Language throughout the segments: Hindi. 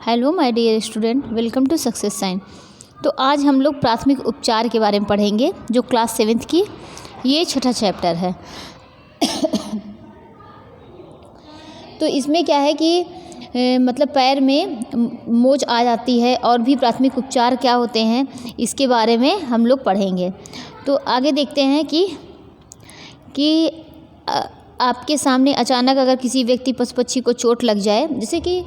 Hello my dear student, welcome to success sign. तो आज हम लोग प्राथमिक उपचार के बारे में पढ़ेंगे, जो क्लास 7th की ये छठा चैप्टर है। तो इसमें क्या है कि मतलब पैर में मोच आ जाती है और भी प्राथमिक उपचार क्या होते हैं इसके बारे में हम लोग पढ़ेंगे। तो आगे देखते हैं कि आपके सामने अचानक अगर किसी व्यक्ति पशु पक्षी को चोट लग जाए, जैसे कि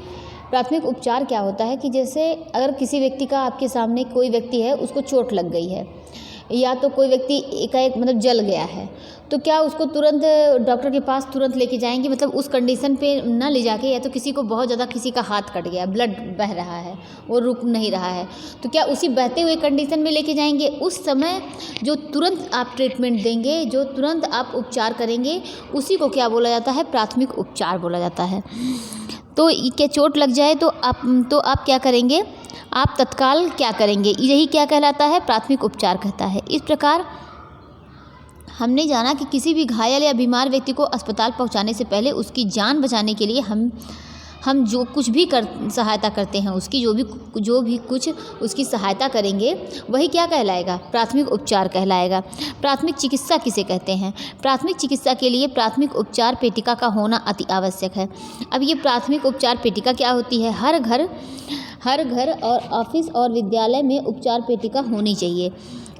प्राथमिक उपचार क्या होता है कि जैसे अगर किसी व्यक्ति का आपके सामने कोई व्यक्ति है, उसको चोट लग गई है या तो कोई व्यक्ति एकाएक मतलब जल गया है, तो क्या उसको तुरंत डॉक्टर के पास तुरंत लेके जाएंगे? मतलब उस कंडीशन पे ना ले जाके, या तो किसी को बहुत ज़्यादा किसी का हाथ कट गया, ब्लड बह रहा है, वो रुक नहीं रहा है, तो क्या उसी बहते हुए कंडीशन में लेके जाएंगे? उस समय जो तुरंत आप ट्रीटमेंट देंगे, जो तुरंत आप उपचार करेंगे, उसी को क्या बोला जाता है? प्राथमिक उपचार बोला जाता है। तो क्या चोट लग जाए तो आप क्या करेंगे? आप तत्काल क्या करेंगे? यही क्या कहलाता है? प्राथमिक उपचार कहता है। इस प्रकार हमने जाना कि किसी भी घायल या बीमार व्यक्ति को अस्पताल पहुंचाने से पहले उसकी जान बचाने के लिए हम जो कुछ भी सहायता करते हैं, उसकी जो भी कुछ उसकी सहायता करेंगे, वही क्या कहलाएगा? प्राथमिक उपचार कहलाएगा। प्राथमिक चिकित्सा किसे कहते हैं? प्राथमिक चिकित्सा के लिए प्राथमिक उपचार पेटिका का होना अति आवश्यक है। अब ये प्राथमिक उपचार पेटिका क्या होती है? हर घर और ऑफिस और विद्यालय में उपचार पेटिका होनी चाहिए,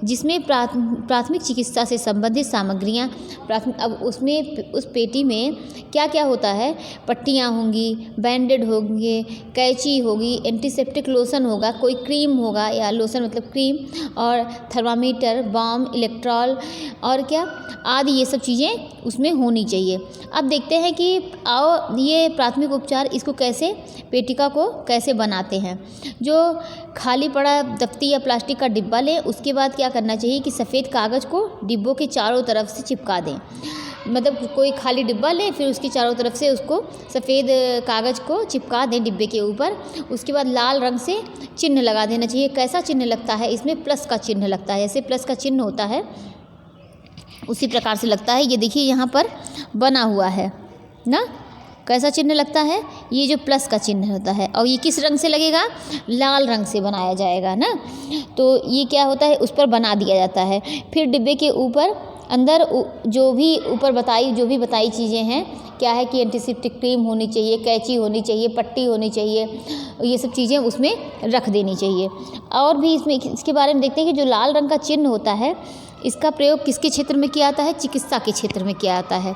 जिसमें प्राथमिक चिकित्सा से संबंधित सामग्रियाँ अब उसमें उस पेटी में क्या क्या होता है? पट्टियाँ होंगी, बैंडेड होंगे, कैंची होगी, एंटीसेप्टिक लोशन होगा, कोई क्रीम होगा या लोशन मतलब क्रीम, और थर्मामीटर, बाम, इलेक्ट्रॉल और क्या आदि, ये सब चीज़ें उसमें होनी चाहिए। अब देखते हैं कि ये प्राथमिक उपचार इसको कैसे, पेटिका को कैसे बनाते हैं। जो खाली पड़ा दफ्ती या प्लास्टिक का डिब्बा लें, उसके बाद क्या करना चाहिए कि सफ़ेद कागज़ को डिब्बों के चारों तरफ से चिपका दें। मतलब कोई खाली डिब्बा लें, फिर उसके चारों तरफ से उसको सफ़ेद कागज़ को चिपका दें डिब्बे के ऊपर। उसके बाद लाल रंग से चिन्ह लगा देना चाहिए। कैसा चिन्ह लगता है? इसमें प्लस का चिन्ह लगता है। जैसे प्लस का चिन्ह होता है उसी प्रकार से लगता है। ये देखिए यहाँ पर बना हुआ है ना, कैसा चिन्ह लगता है? ये जो प्लस का चिन्ह होता है। और ये किस रंग से लगेगा? लाल रंग से बनाया जाएगा ना। तो ये क्या होता है? उस पर बना दिया जाता है। फिर डिब्बे के ऊपर अंदर जो भी बताई चीज़ें हैं, क्या है कि एंटीसेप्टिक क्रीम होनी चाहिए, कैंची होनी चाहिए, पट्टी होनी चाहिए, ये सब चीज़ें उसमें रख देनी चाहिए। और भी इसके बारे में देखते हैं कि जो लाल रंग का चिन्ह होता है, इसका प्रयोग किसके क्षेत्र में किया जाता है? चिकित्सा के क्षेत्र में किया जाता है।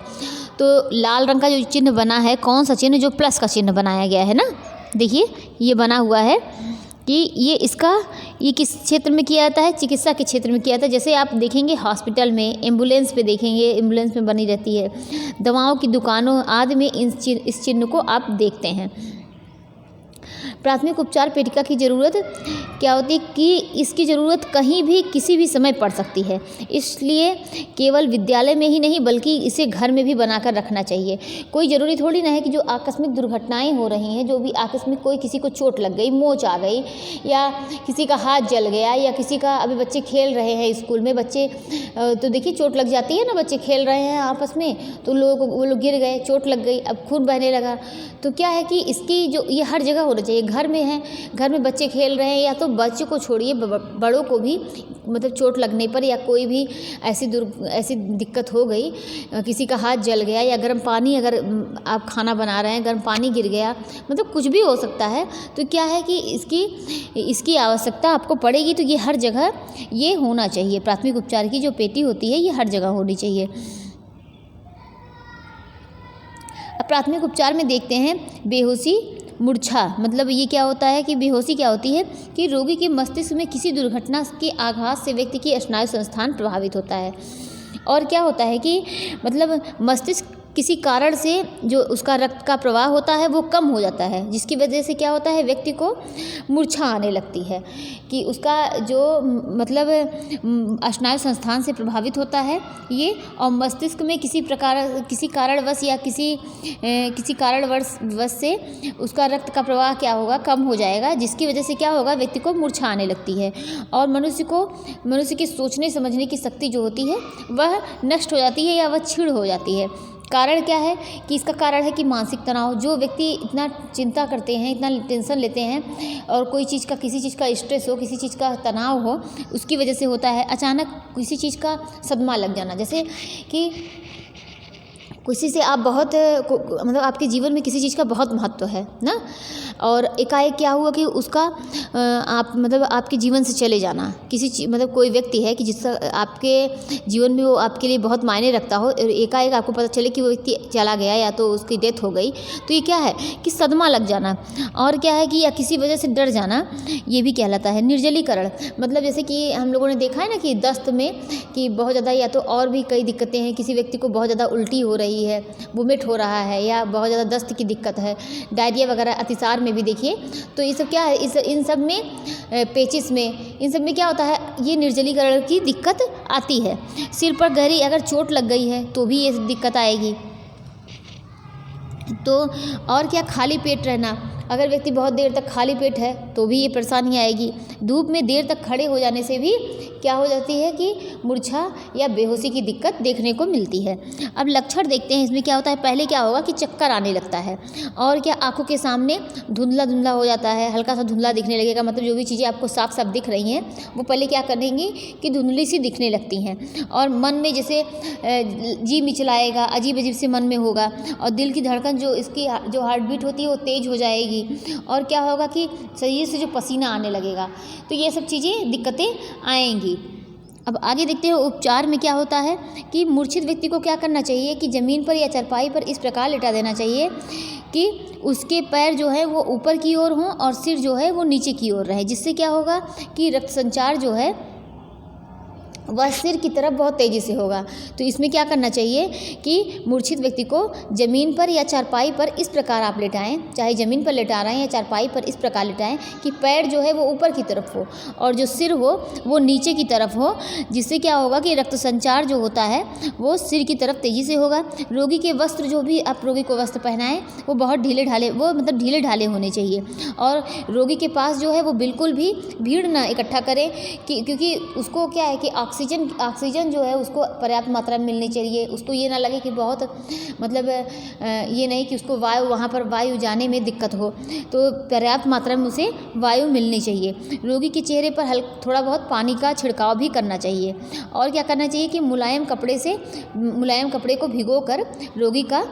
तो लाल रंग का जो चिन्ह बना है, कौन सा चिन्ह? जो प्लस का चिन्ह बनाया गया है ना, देखिए ये बना हुआ है कि ये किस क्षेत्र में किया जाता है? चिकित्सा के क्षेत्र में किया जाता है। जैसे आप देखेंगे हॉस्पिटल में, एम्बुलेंस पे देखेंगे, एम्बुलेंस में बनी रहती है, दवाओं की दुकानों आदि में इस चिन्ह को आप देखते हैं। प्राथमिक उपचार पेटिका की ज़रूरत क्या होती है कि इसकी ज़रूरत कहीं भी किसी भी समय पड़ सकती है, इसलिए केवल विद्यालय में ही नहीं बल्कि इसे घर में भी बनाकर रखना चाहिए। कोई ज़रूरी थोड़ी ना है कि जो आकस्मिक दुर्घटनाएं हो रही हैं, जो भी आकस्मिक कोई किसी को चोट लग गई, मोच आ गई, या किसी का हाथ जल गया, या किसी का अभी बच्चे खेल रहे हैं स्कूल में, बच्चे तो देखिए चोट लग जाती है ना, बच्चे खेल रहे हैं आपस में, तो वो लोग गिर गए, चोट लग गई, अब खून बहने लगा, तो क्या है कि इसकी जो ये हर जगह होना चाहिए। घर में है, घर में बच्चे खेल रहे हैं, या तो बच्चों को छोड़िए बड़ों को भी मतलब चोट लगने पर या कोई भी ऐसी दिक्कत हो गई, किसी का हाथ जल गया, या गर्म पानी, अगर आप खाना बना रहे हैं गर्म पानी गिर गया, मतलब कुछ भी हो सकता है, तो क्या है कि इसकी आवश्यकता आपको पड़ेगी। तो ये हर जगह ये होना चाहिए। प्राथमिक उपचार की जो पेटी होती है, ये हर जगह होनी चाहिए। अब प्राथमिक उपचार में देखते हैं बेहोशी, मूर्छा। मतलब ये क्या होता है कि बेहोशी क्या होती है कि रोगी के मस्तिष्क में किसी दुर्घटना के आघात से व्यक्ति की स्नायु संस्थान प्रभावित होता है। और क्या होता है कि मतलब मस्तिष्क किसी कारण से जो उसका रक्त का प्रवाह होता है वो कम हो जाता है, जिसकी वजह से क्या होता है? व्यक्ति को मूर्छा आने लगती है, कि उसका जो मतलब स्नायु संस्थान से प्रभावित होता है ये, और मस्तिष्क में किसी कारणवश या किसी कारणवश से उसका रक्त का प्रवाह क्या होगा? कम हो जाएगा, जिसकी वजह से क्या होगा? व्यक्ति को मूर्छा आने लगती है, और मनुष्य की सोचने समझने की शक्ति जो होती है वह नष्ट हो जाती है, या वह क्षीण हो जाती है। कारण क्या है कि इसका कारण है कि मानसिक तनाव। जो व्यक्ति इतना चिंता करते हैं, इतना टेंशन लेते हैं और कोई चीज़ का, किसी चीज़ का स्ट्रेस हो, किसी चीज़ का तनाव हो, उसकी वजह से होता है अचानक किसी चीज़ का सदमा लग जाना। जैसे कि किसी से आप बहुत मतलब आपके जीवन में किसी चीज़ का बहुत महत्व है ना, और एकाएक क्या हुआ कि उसका आप मतलब आपके जीवन से चले जाना। किसी मतलब कोई व्यक्ति है कि जिसका आपके जीवन में वो आपके लिए बहुत मायने रखता हो, और एकाएक आपको पता चले कि वो व्यक्ति चला गया या तो उसकी डेथ हो गई, तो ये क्या है कि सदमा लग जाना। और क्या है कि या किसी वजह से डर जाना, ये भी कहलाता है निर्जलीकरण। मतलब जैसे कि हम लोगों ने देखा है ना कि दस्त में कि बहुत ज़्यादा, या तो और भी कई दिक्कतें हैं, किसी व्यक्ति को बहुत ज़्यादा उल्टी हो रही है, वोमिट हो रहा है, या बहुत ज़्यादा दस्त की दिक्कत है, डायरिया वगैरह अतिसार में भी देखिए, तो ये सब क्या है, इन सब में पेचिस में, इन सब में क्या होता है, ये निर्जलीकरण की दिक्कत आती है। सिर पर गहरी अगर चोट लग गई है तो भी ये दिक्कत आएगी। तो और क्या, खाली पेट रहना, अगर व्यक्ति बहुत देर तक खाली पेट है तो भी ये परेशानी आएगी। धूप में देर तक खड़े हो जाने से भी क्या हो जाती है कि मूर्छा या बेहोशी की दिक्कत देखने को मिलती है। अब लक्षण देखते हैं इसमें क्या होता है। पहले क्या होगा कि चक्कर आने लगता है, और क्या आंखों के सामने धुंधला धुंधला हो जाता है, हल्का सा धुंधला दिखने लगेगा। मतलब जो भी चीज़ें आपको साफ साफ दिख रही हैं वो पहले क्या करेंगी कि धुंधली सी दिखने लगती हैं, और मन में जैसे जी मिचलाएगा, अजीब अजीब से मन में होगा, और दिल की धड़कन जो इसकी जो हार्ट बीट होती है वो तेज़ हो जाएगी, और क्या होगा कि शरीर से जो पसीना आने लगेगा। तो ये सब चीज़ें दिक्कतें आएंगी। अब आगे देखते हैं उपचार में क्या होता है कि मूर्छित व्यक्ति को क्या करना चाहिए कि ज़मीन पर या चारपाई पर इस प्रकार लेटा देना चाहिए कि उसके पैर जो है वो ऊपर की ओर हों और सिर जो है वो नीचे की ओर रहे, जिससे क्या होगा कि रक्त संचार जो है वह सिर की तरफ बहुत तेज़ी से होगा। तो इसमें क्या करना चाहिए कि मूर्छित व्यक्ति को ज़मीन पर या चारपाई पर इस प्रकार आप लेटाएं, चाहे ज़मीन पर लेटा रहे हैं या चारपाई पर इस प्रकार लेटाएं कि पैर जो है वो ऊपर की तरफ हो और जो सिर हो वो नीचे की तरफ हो, जिससे क्या होगा कि रक्त संचार जो होता है वो सिर की तरफ तेज़ी से होगा। रोगी के वस्त्र, जो भी आप रोगी को वस्त्र पहनाएं वो बहुत ढीले ढाले होने चाहिए, और रोगी के पास जो है वो बिल्कुल भी भीड़ ना इकट्ठा करें क्योंकि उसको क्या है कि ऑक्सीजन जो है उसको पर्याप्त मात्रा में मिलनी चाहिए। उसको ये ना लगे कि बहुत मतलब ये नहीं कि उसको वहाँ पर वायु जाने में दिक्कत हो, तो पर्याप्त मात्रा में उसे वायु मिलनी चाहिए। रोगी के चेहरे पर थोड़ा बहुत पानी का छिड़काव भी करना चाहिए, और क्या करना चाहिए कि मुलायम कपड़े को भिगोकर रोगी का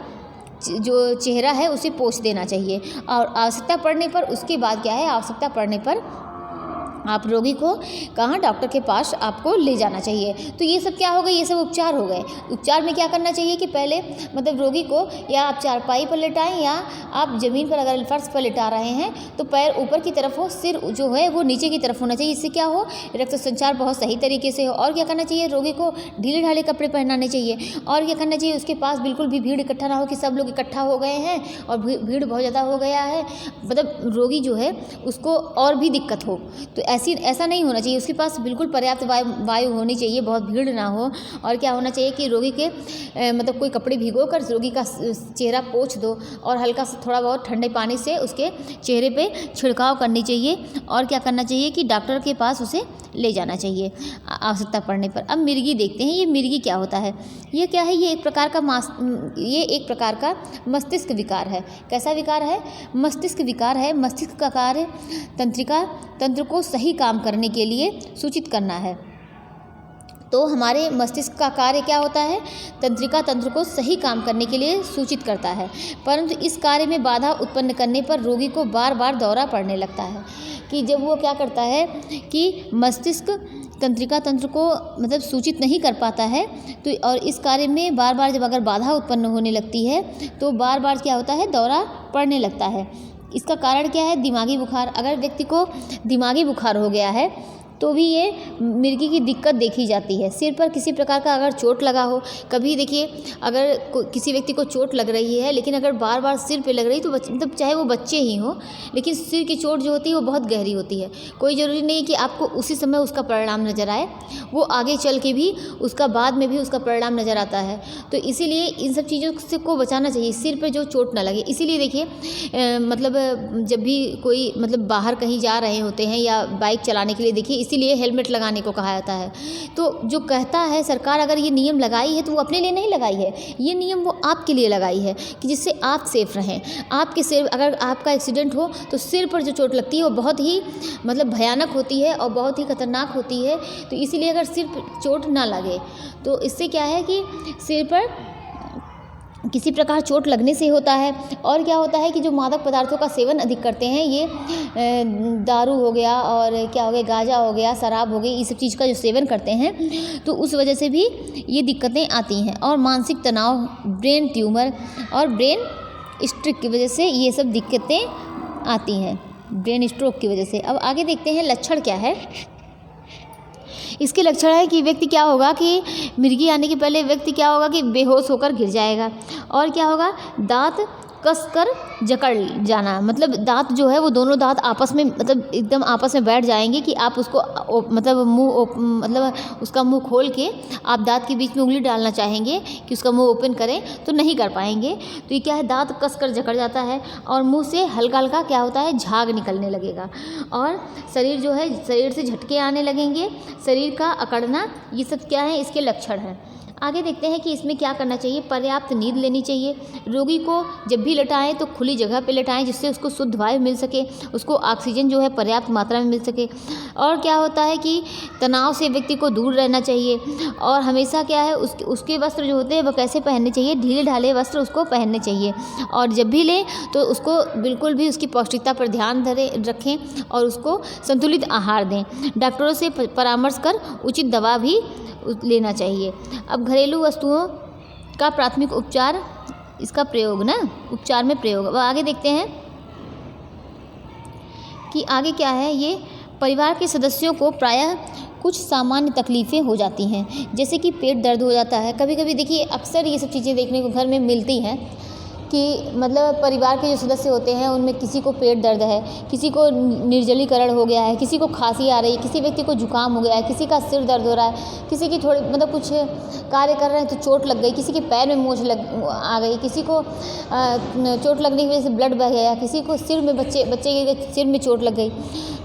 जो चेहरा है उसे पोंछ देना चाहिए, और आवश्यकता पड़ने पर उसके बाद क्या है, आवश्यकता पड़ने पर आप रोगी को कहाँ, डॉक्टर के पास आपको ले जाना चाहिए। तो ये सब क्या हो गए, ये सब उपचार हो गए। उपचार में क्या करना चाहिए कि पहले मतलब रोगी को या आप चारपाई पर लेटाएं या आप ज़मीन पर अगर फर्श पर लेटा रहे हैं तो पैर ऊपर की तरफ हो, सिर जो है वो नीचे की तरफ होना चाहिए। इससे क्या हो, रक्त संचार बहुत सही तरीके से हो। और क्या करना चाहिए, रोगी को ढीले ढाले कपड़े पहनाने चाहिए। और क्या करना चाहिए, उसके पास बिल्कुल भी भीड़ इकट्ठा ना हो कि सब लोग इकट्ठा हो गए हैं और भीड़ बहुत ज़्यादा हो गया है, मतलब रोगी जो है उसको और भी दिक्कत हो, तो ऐसा नहीं होना चाहिए। उसके पास बिल्कुल पर्याप्त वायु होनी चाहिए, बहुत भीड़ ना हो। और क्या होना चाहिए कि रोगी के मतलब कोई कपड़े भिगो कर रोगी का चेहरा पोंछ दो, और हल्का सा थोड़ा बहुत ठंडे पानी से उसके चेहरे पे छिड़काव करनी चाहिए। और क्या करना चाहिए कि डॉक्टर के पास उसे ले जाना चाहिए आवश्यकता पड़ने पर। अब मिर्गी देखते हैं, ये मिर्गी क्या होता है। ये क्या है, ये एक प्रकार का मस्तिष्क विकार है। कैसा विकार है, मस्तिष्क विकार है। मस्तिष्क का कार्य तंत्र को सही काम करने के लिए सूचित करना है। तो हमारे मस्तिष्क का कार्य क्या होता है, तंत्रिका तंत्र को सही काम करने के लिए सूचित करता है, परंतु इस कार्य में बाधा उत्पन्न करने पर रोगी को बार बार दौरा पड़ने लगता है। कि जब वो क्या करता है कि मस्तिष्क तंत्रिका तंत्र को मतलब सूचित नहीं कर पाता है, तो और इस कार्य में बार बार जब अगर बाधा उत्पन्न होने लगती है तो बार बार क्या होता है, दौरा पड़ने लगता है। इसका कारण क्या है, दिमागी बुखार। अगर व्यक्ति को दिमागी बुखार हो गया है तो भी ये मिर्गी की दिक्कत देखी जाती है। सिर पर किसी प्रकार का अगर चोट लगा हो, कभी देखिए अगर किसी व्यक्ति को चोट लग रही है लेकिन अगर बार बार सिर पे लग रही तो मतलब चाहे वो बच्चे ही हो, लेकिन सिर की चोट जो होती है वो बहुत गहरी होती है। कोई ज़रूरी नहीं कि आपको उसी समय उसका परिणाम नज़र आए, वो आगे चल के भी उसका बाद में भी उसका परिणाम नज़र आता है। तो इसीलिए इन सब चीज़ों से को बचाना चाहिए, सिर पर जो चोट ना लगे। इसीलिए देखिए मतलब जब भी कोई मतलब बाहर कहीं जा रहे होते हैं या बाइक चलाने के लिए, देखिए इसीलिए हेलमेट लगाने को कहा जाता है। तो जो कहता है सरकार अगर ये नियम लगाई है तो वो अपने लिए नहीं लगाई है, ये नियम वो आपके लिए लगाई है कि जिससे आप सेफ़ रहें। आपके सिर अगर आपका एक्सीडेंट हो तो सिर पर जो चोट लगती है वो बहुत ही मतलब भयानक होती है और बहुत ही खतरनाक होती है। तो इसीलिए अगर सिर पर चोट ना लगे तो इससे क्या है कि सिर पर किसी प्रकार चोट लगने से होता है। और क्या होता है कि जो मादक पदार्थों का सेवन अधिक करते हैं, ये दारू हो गया और क्या हो गया, गांजा हो गया, शराब हो गई, ये सब चीज़ का जो सेवन करते हैं तो उस वजह से भी ये दिक्कतें आती हैं। और मानसिक तनाव, ब्रेन ट्यूमर और ब्रेन स्ट्रोक की वजह से ये सब दिक्कतें आती हैं, ब्रेन स्ट्रोक की वजह से। अब आगे देखते हैं लक्षण क्या है। इसके लक्षण है कि व्यक्ति क्या होगा कि मिर्गी आने के पहले व्यक्ति क्या होगा कि बेहोश होकर गिर जाएगा। और क्या होगा, दांत कसकर जकड़ जाना, मतलब दांत जो है वो दोनों दांत आपस में मतलब एकदम आपस में बैठ जाएंगे कि आप उसको मतलब उसका मुंह खोल के आप दांत के बीच में उंगली डालना चाहेंगे कि उसका मुंह ओपन करें तो नहीं कर पाएंगे। तो ये क्या है, दांत कसकर जकड़ जाता है और मुंह से हल्का हल्का क्या होता है, झाग निकलने लगेगा। और शरीर जो है, शरीर से झटके आने लगेंगे, शरीर का अकड़ना, ये सब क्या है, इसके लक्षण हैं। आगे देखते हैं कि इसमें क्या करना चाहिए। पर्याप्त नींद लेनी चाहिए। रोगी को जब भी लेटाएं तो खुली जगह पे लेटाएं जिससे उसको शुद्ध वायु मिल सके, उसको ऑक्सीजन जो है पर्याप्त मात्रा में मिल सके। और क्या होता है कि तनाव से व्यक्ति को दूर रहना चाहिए। और हमेशा क्या है, उसके वस्त्र जो होते हैं वो कैसे पहनने चाहिए, ढीले ढाले वस्त्र उसको पहनने चाहिए। और जब भी लें तो उसको बिल्कुल भी उसकी पौष्टिकता पर ध्यान रखें और उसको संतुलित आहार दें। डॉक्टरों से परामर्श कर उचित दवा भी लेना चाहिए। अब घरेलू वस्तुओं का प्राथमिक उपचार, इसका प्रयोग ना, उपचार में प्रयोग। अब आगे देखते हैं कि आगे क्या है। ये परिवार के सदस्यों को प्रायः कुछ सामान्य तकलीफ़ें हो जाती हैं, जैसे कि पेट दर्द हो जाता है। कभी कभी देखिए अक्सर ये सब चीज़ें देखने को घर में मिलती हैं कि मतलब परिवार के जो सदस्य होते हैं उनमें किसी को पेट दर्द है, किसी को निर्जलीकरण हो गया है, किसी को खांसी आ रही है, किसी व्यक्ति को जुकाम हो गया है, किसी का सिर दर्द हो रहा है, किसी की थोड़ी मतलब कुछ कार्य कर रहे हैं तो चोट लग गई, किसी के पैर में मोच आ गई, किसी को चोट लगने की वजह से ब्लड बह गया, किसी को सिर में बच्चे के सिर में चोट लग गई।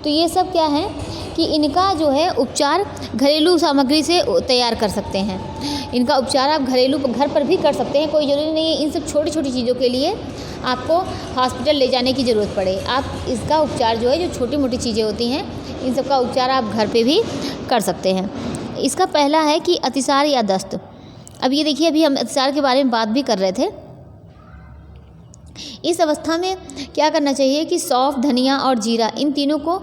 तो ये सब क्या है कि इनका जो है उपचार घरेलू सामग्री से तैयार कर सकते हैं। इनका उपचार आप घरेलू घर पर भी कर सकते हैं, कोई ज़रूरी नहीं है इन सब छोटी छोटी चीज़ों के लिए आपको हॉस्पिटल ले जाने की ज़रूरत पड़े। आप इसका उपचार जो है, जो छोटी मोटी चीज़ें होती हैं, इन सब का उपचार आप घर पे भी कर सकते हैं। इसका पहला है कि अतिसार या दस्त। अब ये देखिए, अभी हम अतिसार के बारे में बात भी कर रहे थे। इस अवस्था में क्या करना चाहिए कि सौंफ, धनिया और जीरा, इन तीनों को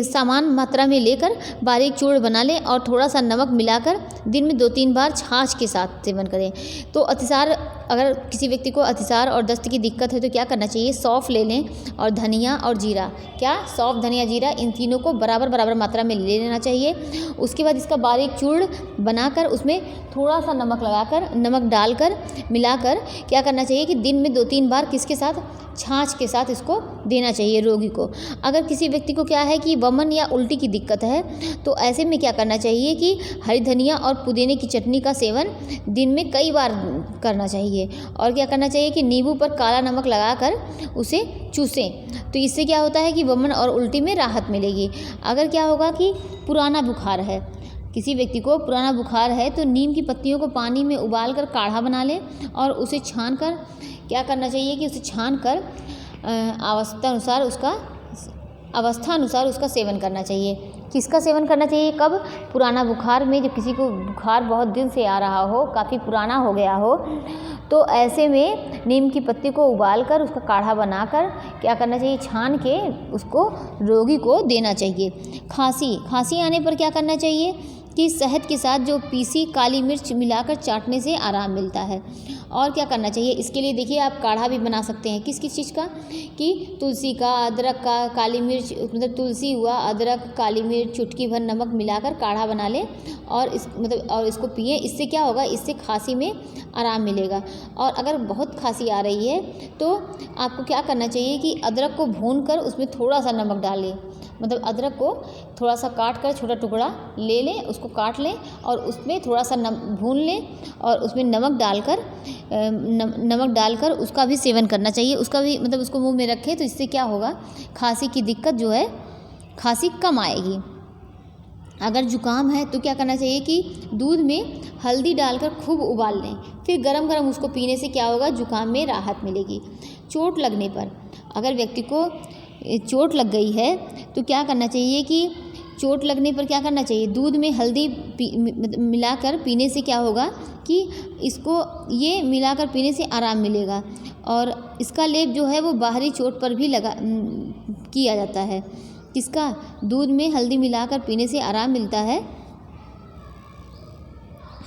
समान मात्रा में लेकर बारीक चूर्ण बना लें और थोड़ा सा नमक मिलाकर दिन में 2-3 बार छाछ के साथ सेवन करें। तो अतिसार, अगर किसी व्यक्ति को अतिसार और दस्त की दिक्कत है तो क्या करना चाहिए, सौंफ ले लें और धनिया और जीरा, क्या सौंफ, धनिया, जीरा, इन तीनों को बराबर मात्रा में ले लेना चाहिए। उसके बाद इसका बारीक चूर्ण बनाकर उसमें थोड़ा सा नमक डालकर मिलाकर क्या करना चाहिए कि दिन में 2-3 बार किसके साथ, छाछ के साथ इसको देना चाहिए रोगी को। अगर किसी व्यक्ति को क्या है कि वमन या उल्टी की दिक्कत है तो ऐसे में क्या करना चाहिए कि हरी धनिया और पुदीने की चटनी का सेवन दिन में कई बार करना चाहिए। और क्या करना चाहिए कि नींबू पर काला नमक लगाकर उसे चूसें, तो इससे क्या होता है कि वमन और उल्टी में राहत मिलेगी। अगर क्या होगा कि पुराना बुखार है, किसी व्यक्ति को पुराना बुखार है तो नीम की पत्तियों को पानी में उबाल कर काढ़ा बना ले और उसे छान कर क्या करना चाहिए कि उसे छान कर अवस्था अनुसार उसका सेवन करना चाहिए। किसका सेवन करना चाहिए, कब, पुराना बुखार में, जब किसी को बुखार बहुत दिन से आ रहा हो, काफ़ी पुराना हो गया हो, तो ऐसे में नीम की पत्ती को उबाल कर उसका काढ़ा बनाकर क्या करना चाहिए, छान के उसको रोगी को देना चाहिए। खांसी आने पर क्या करना चाहिए कि शहद के साथ जो पीसी काली मिर्च मिलाकर चाटने से आराम मिलता है। और क्या करना चाहिए, इसके लिए देखिए आप काढ़ा भी बना सकते हैं। किस किस चीज़ का, कि तुलसी का, अदरक का, काली मिर्च, मतलब तुलसी हुआ, अदरक, काली मिर्च, चुटकी भर नमक मिलाकर काढ़ा बना लें और इसको पिए। इससे क्या होगा, इससे खांसी में आराम मिलेगा। और अगर बहुत खांसी आ रही है तो आपको क्या करना चाहिए कि अदरक को भून कर उसमें थोड़ा सा नमक डालें, मतलब अदरक को थोड़ा सा काट कर छोटा टुकड़ा ले लें, उसको काट लें और उसमें थोड़ा सा भून लें और उसमें नमक डालकर उसका भी सेवन करना चाहिए। उसका भी मतलब उसको मुंह में रखें तो इससे क्या होगा, खांसी की दिक्कत जो है, खांसी कम आएगी। अगर जुकाम है तो क्या करना चाहिए कि दूध में हल्दी डालकर खूब उबाल लें, फिर गरम गरम उसको पीने से क्या होगा, जुकाम में राहत मिलेगी। चोट लगने पर, अगर व्यक्ति को चोट लग गई है तो क्या करना चाहिए कि चोट लगने पर क्या करना चाहिए, दूध में हल्दी मिलाकर पीने से क्या होगा कि इसको ये मिलाकर पीने से आराम मिलेगा। और इसका लेप जो है वो बाहरी चोट पर भी किया जाता है। किसका, दूध में हल्दी मिलाकर पीने से आराम मिलता है।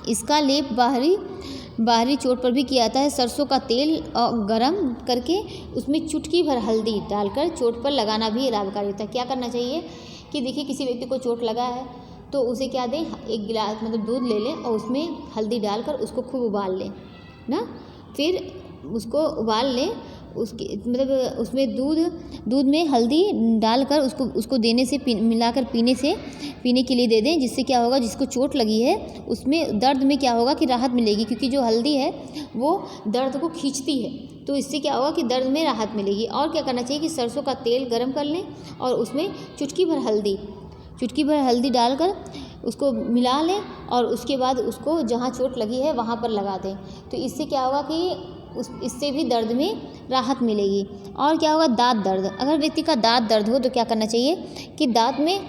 इसका लेप बाहरी चोट पर भी किया जाता है। सरसों का तेल गरम करके उसमें चुटकी भर हल्दी डालकर चोट पर लगाना भी लाभकारी होता है। क्या करना चाहिए कि देखिए किसी व्यक्ति को चोट लगा है तो उसे क्या दें, एक गिलास दूध ले लें और उसमें हल्दी डालकर उसको खूब उबाल लें ना, फिर उसको उबाल लें, उसके उसमें दूध में हल्दी डालकर उसको देने से मिलाकर पीने के लिए दे दें, जिससे क्या होगा, जिसको चोट लगी है उसमें दर्द में क्या होगा कि राहत मिलेगी, क्योंकि जो हल्दी है वो दर्द को खींचती है, तो इससे क्या होगा कि दर्द में राहत मिलेगी। और क्या करना चाहिए कि सरसों का तेल गरम कर लें और उसमें चुटकी भर हल्दी डालकर उसको मिला लें और उसके बाद उसको जहाँ चोट लगी है वहाँ पर लगा दें। तो इससे क्या होगा कि इससे भी दर्द में राहत मिलेगी। और क्या होगा, दांत दर्द, अगर व्यक्ति का दांत दर्द हो तो क्या करना चाहिए कि दांत में,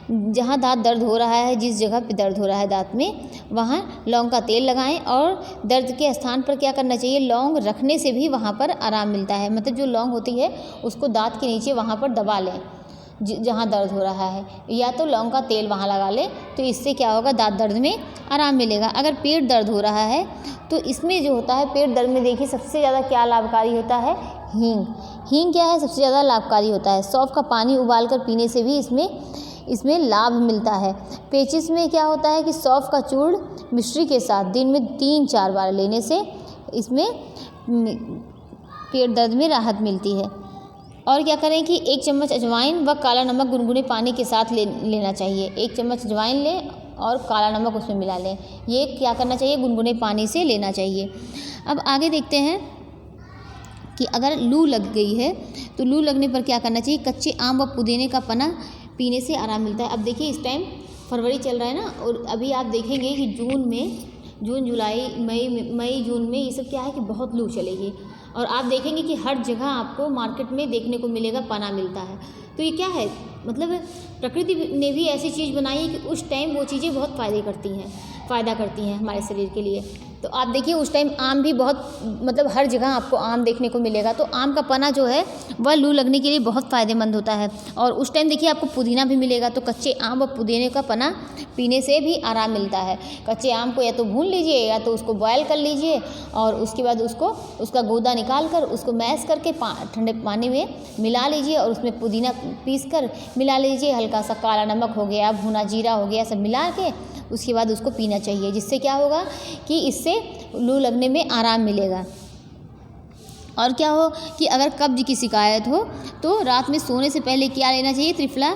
जहाँ दांत दर्द हो रहा है, जिस जगह पे दर्द हो रहा है दांत में, वहाँ लौंग का तेल लगाएं और दर्द के स्थान पर क्या करना चाहिए, लौंग रखने से भी वहाँ पर आराम मिलता है। मतलब जो लौंग होती है उसको दांत के नीचे वहाँ पर दबा लें जहाँ दर्द हो रहा है, या तो लौंग का तेल वहाँ लगा लें, तो इससे क्या होगा, दांत दर्द में आराम मिलेगा। अगर पेट दर्द हो रहा है तो इसमें जो होता है, पेट दर्द में देखिए सबसे ज़्यादा क्या लाभकारी होता है, हींग क्या है, सबसे ज़्यादा लाभकारी होता है। सौंफ का पानी उबाल कर पीने से भी इसमें लाभ मिलता है। पेचिश में क्या होता है कि सौंफ का चूर्ण मिश्री के साथ दिन में 3-4 बार लेने से इसमें पेट दर्द में राहत मिलती है। और क्या करें कि 1 चम्मच अजवाइन व काला नमक गुनगुने पानी के साथ लेना चाहिए। 1 चम्मच अजवाइन लें और काला नमक उसमें मिला लें। ये क्या करना चाहिए, गुनगुने पानी से लेना चाहिए। अब आगे देखते हैं कि अगर लू लग गई है तो लू लगने पर क्या करना चाहिए, कच्चे आम व पुदीने का पन्ना पीने से आराम मिलता है। अब देखिए इस टाइम फरवरी चल रहा है ना, और अभी आप देखेंगे कि जून जुलाई मई जून में ये सब क्या है कि बहुत लू चलेगी, और आप देखेंगे कि हर जगह आपको मार्केट में देखने को मिलेगा पना मिलता है। तो ये क्या है, मतलब प्रकृति ने भी ऐसी चीज़ बनाई है कि उस टाइम वो चीज़ें बहुत फ़ायदा करती हैं हमारे शरीर के लिए। तो आप देखिए उस टाइम आम भी बहुत, मतलब हर जगह आपको आम देखने को मिलेगा, तो आम का पना जो है वह लू लगने के लिए बहुत फ़ायदेमंद होता है। और उस टाइम देखिए आपको पुदीना भी मिलेगा, तो कच्चे आम और पुदीने का पना पीने से भी आराम मिलता है। कच्चे आम को या तो भून लीजिए या तो उसको बॉयल कर लीजिए, और उसके बाद उसका गूदा निकाल कर उसको मैश करके ठंडे पानी में मिला लीजिए और उसमें पुदीना पीस कर मिला लीजिए, हल्का सा काला नमक हो गया, भुना जीरा हो गया, सब मिला के उसके बाद उसको पीना चाहिए, जिससे क्या होगा कि इससे लू लगने में आराम मिलेगा। और क्या हो कि अगर कब्ज की शिकायत हो तो रात में सोने से पहले क्या लेना चाहिए, त्रिफला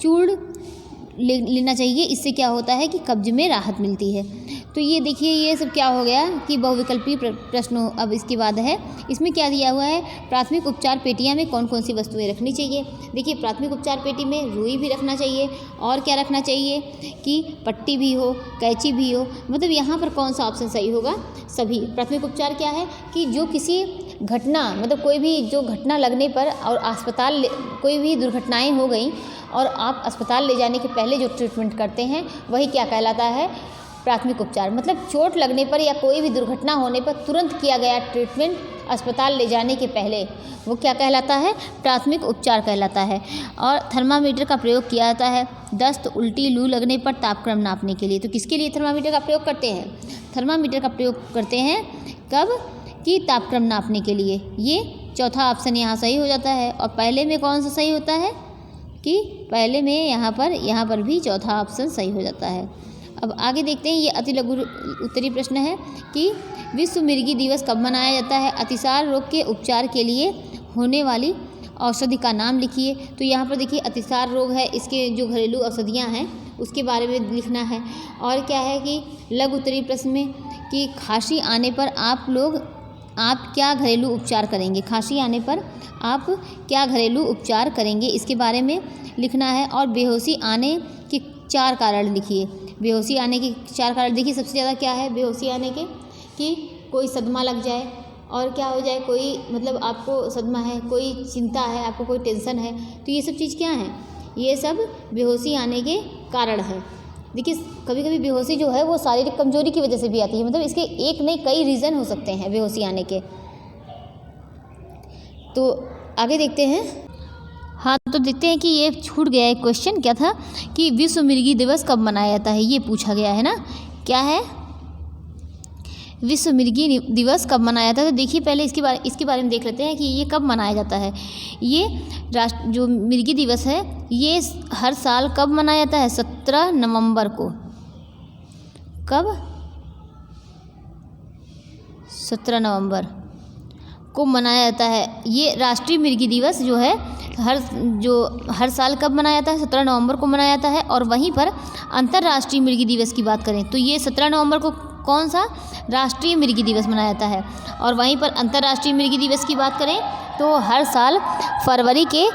चूर्ण लेना चाहिए। इससे क्या होता है कि कब्ज में राहत मिलती है। तो ये देखिए ये सब क्या हो गया कि बहुविकल्पी प्रश्न। अब इसके बाद है, इसमें क्या दिया हुआ है, प्राथमिक उपचार पेटियां में कौन कौन सी वस्तुएं रखनी चाहिए। देखिए प्राथमिक उपचार पेटी में रुई भी रखना चाहिए, और क्या रखना चाहिए कि पट्टी भी हो, कैंची भी हो। मतलब यहाँ पर कौन सा ऑप्शन सही होगा, सभी। प्राथमिक उपचार क्या है कि जो किसी घटना, मतलब कोई भी जो घटना लगने पर और कोई भी दुर्घटनाएँ हो गई और आप अस्पताल ले जाने के पहले जो ट्रीटमेंट करते हैं वही क्या कहलाता है, प्राथमिक उपचार। मतलब चोट लगने पर या कोई भी दुर्घटना होने पर तुरंत किया गया ट्रीटमेंट अस्पताल ले जाने के पहले वो क्या कहलाता है, प्राथमिक उपचार कहलाता है। और थर्मामीटर का प्रयोग किया जाता है दस्त, उल्टी, लू लगने पर तापक्रम नापने के लिए। तो किसके लिए थर्मामीटर का प्रयोग करते हैं, थर्मामीटर का प्रयोग करते हैं कब कि तापक्रम नापने के लिए। ये चौथा ऑप्शन यहाँ सही हो जाता है। और पहले में कौन सा सही होता है कि पहले में यहाँ पर भी चौथा ऑप्शन सही हो जाता है। अब आगे देखते हैं, ये अति लघु उत्तरी प्रश्न है कि विश्व मिर्गी दिवस कब मनाया जाता है। अतिसार रोग के उपचार के लिए होने वाली औषधि का नाम लिखिए। तो यहाँ पर देखिए अतिसार रोग है, इसके जो घरेलू औषधियाँ हैं उसके बारे में लिखना है। और क्या है कि लघु उत्तरी प्रश्न में कि खांसी आने पर आप क्या घरेलू उपचार करेंगे, खांसी आने पर आप क्या घरेलू उपचार करेंगे, इसके बारे में लिखना है। और बेहोशी आने की 4 कारण लिखिए। बेहोशी आने के 4 कारण देखिए। सबसे ज़्यादा क्या है बेहोशी आने के, कि कोई सदमा लग जाए और क्या हो जाए, कोई मतलब आपको सदमा है, कोई चिंता है, आपको कोई टेंशन है, तो ये सब चीज़ क्या है, ये सब बेहोशी आने के कारण है। देखिए कभी कभी बेहोशी जो है वो शारीरिक कमजोरी की वजह से भी आती है, मतलब इसके एक नहीं कई रीज़न हो सकते हैं बेहोशी आने के। तो आगे देखते हैं। हाँ तो देखते हैं कि ये छूट गया एक क्वेश्चन, क्या था कि विश्व मृगी दिवस कब मनाया जाता है, ये पूछा गया है ना। क्या है, विश्व मृगी दिवस कब मनाया जाता है। तो देखिए पहले इसके बारे में देख लेते हैं कि ये कब मनाया जाता है। ये जो मृगी दिवस है ये हर साल कब मनाया जाता है, 17 नवंबर को। कब, 17 नवंबर को मनाया जाता है। ये राष्ट्रीय मृगी दिवस जो है हर साल कब मनाया जाता है, 17 नवंबर को मनाया जाता है। और वहीं पर अंतर्राष्ट्रीय मृगी दिवस की बात करें तो ये 17 नवंबर को कौन सा राष्ट्रीय मृगी दिवस मनाया जाता है। और वहीं पर अंतर्राष्ट्रीय मृगी दिवस की बात करें तो हर साल फरवरी के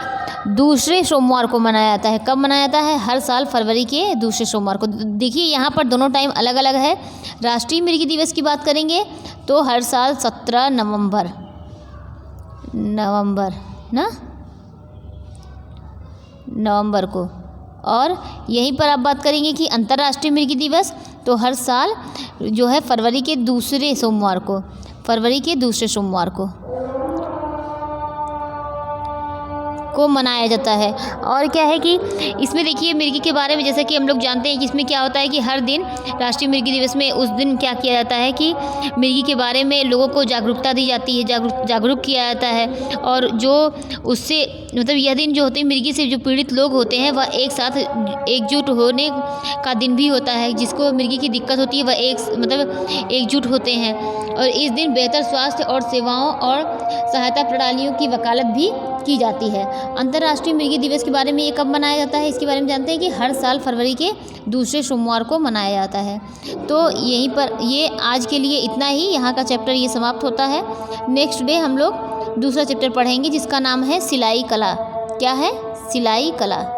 दूसरे सोमवार को मनाया जाता है। कब मनाया जाता है, हर साल फरवरी के दूसरे सोमवार को। देखिए यहाँ पर दोनों टाइम अलग अलग है। राष्ट्रीय मृगी दिवस की बात करेंगे तो हर साल 17 नवंबर ना, नवंबर को। और यहीं पर आप बात करेंगे कि अंतर्राष्ट्रीय मृगी दिवस तो हर साल जो है फरवरी के दूसरे सोमवार को मनाया जाता है। और क्या है कि इसमें देखिए मृगी के बारे में जैसा कि हम लोग जानते हैं कि इसमें क्या होता है कि हर दिन राष्ट्रीय मृगी दिवस में उस दिन क्या किया जाता है कि मृगी के बारे में लोगों को जागरूकता दी जाती है, जागरूक किया जाता है। और जो उससे मतलब यह दिन जो होते हैं मृगी से जो पीड़ित लोग होते हैं वह एक साथ एकजुट होने का दिन भी होता है। जिसको मृगी की दिक्कत होती है वह एकजुट होते हैं। और इस दिन बेहतर स्वास्थ्य और सेवाओं और सहायता प्रणालियों की वकालत भी की जाती है। अंतर्राष्ट्रीय मृगी दिवस के बारे में ये कब मनाया जाता है, इसके बारे में जानते हैं कि हर साल फरवरी के दूसरे सोमवार को मनाया जाता है। तो यहीं पर ये आज के लिए इतना ही, यहाँ का चैप्टर ये समाप्त होता है। नेक्स्ट डे हम लोग दूसरा चैप्टर पढ़ेंगे जिसका नाम है सिलाई कला। क्या है, सिलाई कला।